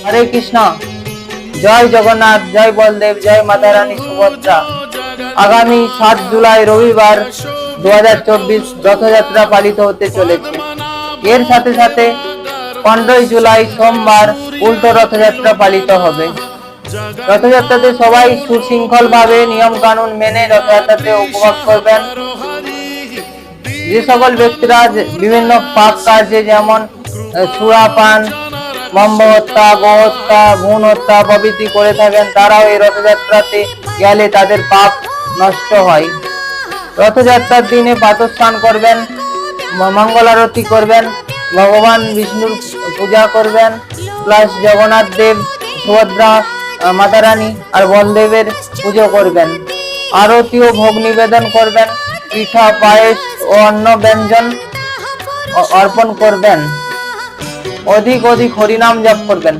হরে কৃষ্ণ। জয় জগন্নাথ, জয় বলদেব, জয় মাতা রানী সুভদ্রা। আগামী 7 জুলাই রবিবার 2024 রথযাত্রা পালিত হতে চলেছে। এর সাথে সাথে 15 জুলাই সোমবার উল্টো রথযাত্রা পালিত হবে। রথযাত্রাতে সবাই সুশৃঙ্খল ভাবে নিয়ম কানুন মেনে রথযাত্রাতে উপভোগ করবেন। যে সকল ব্যক্তিরা বিভিন্ন পাপ কার্যে যেমন সুরাপান, ব্রহ্ম হত্যা, গো হত্যা, ভ্রূণ হত্যা প্রভৃতি করে থাকেন, তারাও এই রথযাত্রাতে গেলে তাদের পাপ নষ্ট হয়। রথযাত্রার দিনে প্রাতঃস্নান করবেন, মঙ্গল আরতি করবেন, ভগবান বিষ্ণুর পূজা করবেন, প্লাস জগন্নাথ দেব, সুভদ্রা মাতা রানী আর বলদেবের পুজো করবেন। আরতি ও ভোগ নিবেদন করবেন, পিঠা, পায়েস ও অন্ন ব্যঞ্জন অর্পণ করবেন। অধিক হরিনাম জপ করবেন।